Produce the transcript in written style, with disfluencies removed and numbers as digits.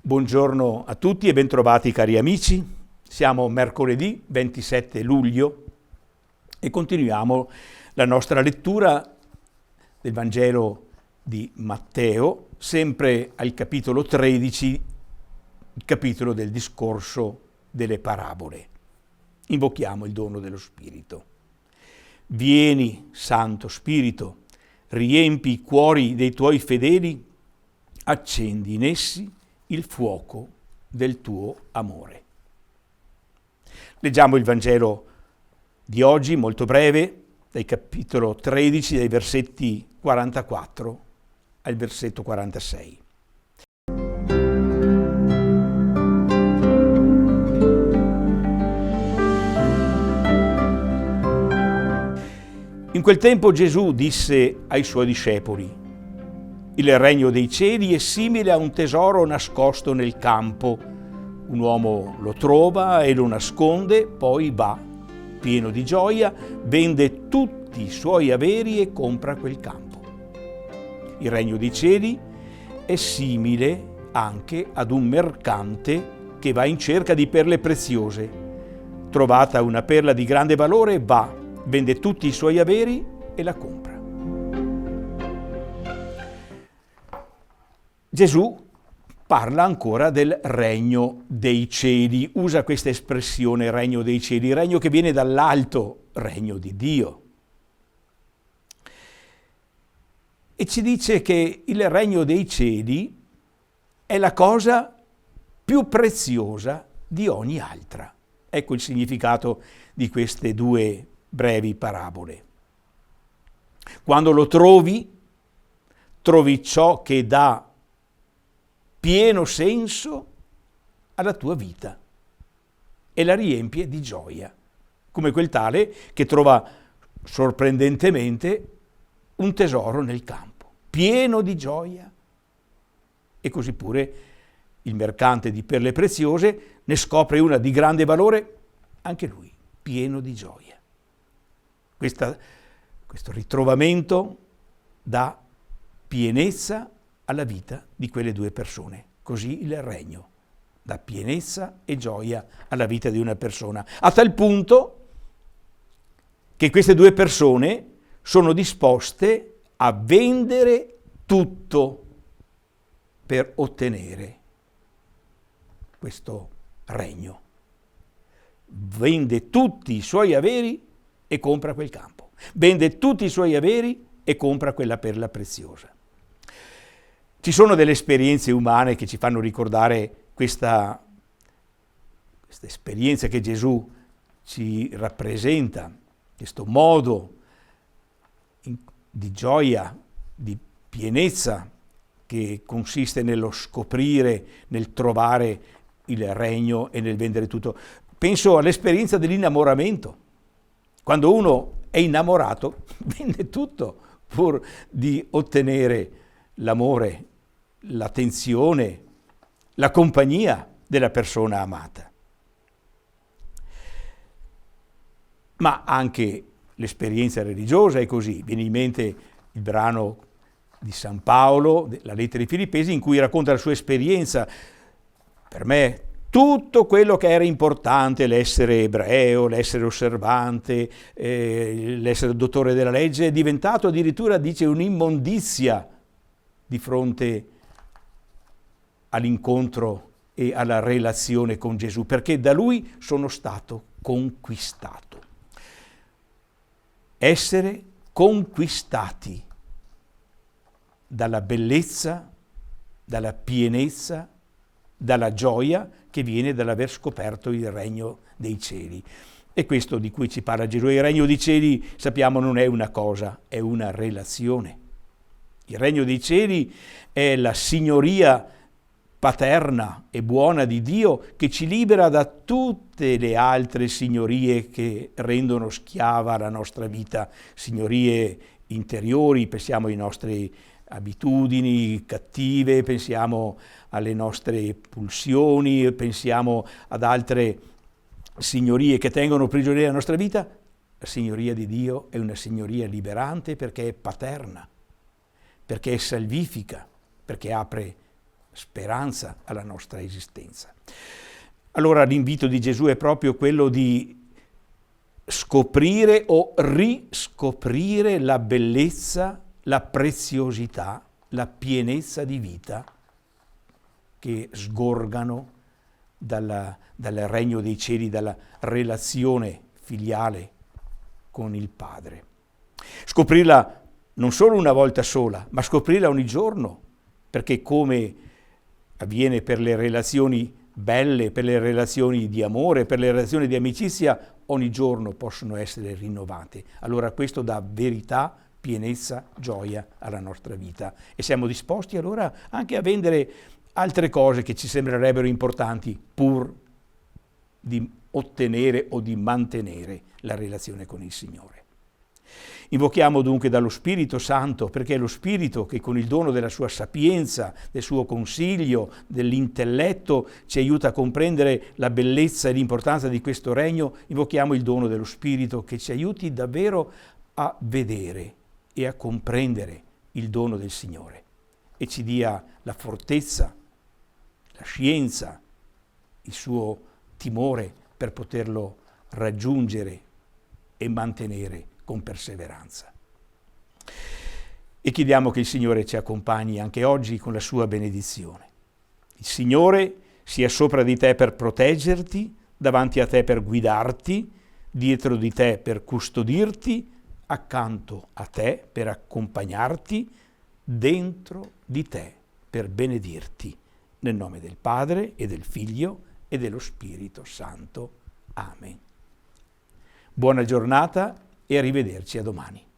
Buongiorno a tutti e bentrovati cari amici. Siamo mercoledì 27 luglio e continuiamo la nostra lettura del Vangelo di Matteo, sempre al capitolo 13, il capitolo del discorso delle parabole. Invochiamo il dono dello Spirito. Vieni, Santo Spirito, riempi i cuori dei tuoi fedeli, accendi in essi il fuoco del tuo amore. Leggiamo il Vangelo di oggi, molto breve, dal capitolo 13, dai versetti 44 al versetto 46. In quel tempo Gesù disse ai suoi discepoli: il regno dei cieli è simile a un tesoro nascosto nel campo. Un uomo lo trova e lo nasconde, poi va, pieno di gioia, vende tutti i suoi averi e compra quel campo. Il regno dei cieli è simile anche ad un mercante che va in cerca di perle preziose. Trovata una perla di grande valore, va, vende tutti i suoi averi e la compra. Gesù parla ancora del regno dei cieli, usa questa espressione regno dei cieli, regno che viene dall'alto, regno di Dio. E ci dice che il regno dei cieli è la cosa più preziosa di ogni altra. Ecco il significato di queste due brevi parabole. Quando lo trovi ciò che dà pieno senso alla tua vita e la riempie di gioia, come quel tale che trova sorprendentemente un tesoro nel campo, pieno di gioia. E così pure il mercante di perle preziose ne scopre una di grande valore, anche lui, pieno di gioia. Questo ritrovamento dà pienezza alla vita di quelle due persone. Così il regno dà pienezza e gioia alla vita di una persona, a tal punto che queste due persone sono disposte a vendere tutto per ottenere questo regno. Vende tutti i suoi averi e compra quel campo. Vende tutti i suoi averi e compra quella perla preziosa. Ci sono delle esperienze umane che ci fanno ricordare questa esperienza che Gesù ci rappresenta, questo modo di gioia, di pienezza che consiste nello scoprire, nel trovare il regno e nel vendere tutto. Penso all'esperienza dell'innamoramento. Quando uno è innamorato, vende tutto pur di ottenere l'amore, l'attenzione, la compagnia della persona amata. Ma anche l'esperienza religiosa è così. Viene in mente il brano di San Paolo, la lettera ai Filippesi, in cui racconta la sua esperienza. Per me tutto quello che era importante, l'essere ebreo, l'essere osservante, l'essere dottore della legge, è diventato addirittura, dice, un'immondizia di fronte all'incontro e alla relazione con Gesù, perché da Lui sono stato conquistato. Essere conquistati dalla bellezza, dalla pienezza, dalla gioia che viene dall'aver scoperto il regno dei cieli. E questo di cui ci parla Gesù. Il regno dei cieli, sappiamo, non è una cosa, è una relazione. Il regno dei cieli è la signoria paterna e buona di Dio che ci libera da tutte le altre signorie che rendono schiava la nostra vita, signorie interiori, pensiamo ai nostri abitudini cattive, pensiamo alle nostre pulsioni, pensiamo ad altre signorie che tengono prigioniera la nostra vita. La signoria di Dio è una signoria liberante perché è paterna, perché è salvifica, perché apre speranza alla nostra esistenza. Allora l'invito di Gesù è proprio quello di scoprire o riscoprire la bellezza, la preziosità, la pienezza di vita che sgorgano dal regno dei cieli, dalla relazione filiale con il Padre. Scoprirla non solo una volta sola, ma scoprirla ogni giorno, perché come avviene per le relazioni belle, per le relazioni di amore, per le relazioni di amicizia, ogni giorno possono essere rinnovate. Allora questo dà verità, pienezza, gioia alla nostra vita. E siamo disposti allora anche a vendere altre cose che ci sembrerebbero importanti pur di ottenere o di mantenere la relazione con il Signore. Invochiamo dunque dallo Spirito Santo, perché è lo Spirito che con il dono della sua sapienza, del suo consiglio, dell'intelletto ci aiuta a comprendere la bellezza e l'importanza di questo regno. Invochiamo il dono dello Spirito che ci aiuti davvero a vedere e a comprendere il dono del Signore e ci dia la fortezza, la scienza, il suo timore per poterlo raggiungere e mantenere con perseveranza. E chiediamo che il Signore ci accompagni anche oggi con la sua benedizione. Il Signore sia sopra di te per proteggerti, davanti a te per guidarti, dietro di te per custodirti, accanto a te per accompagnarti, dentro di te per benedirti. Nel nome del Padre e del Figlio e dello Spirito Santo. Amen. Buona giornata e arrivederci a domani.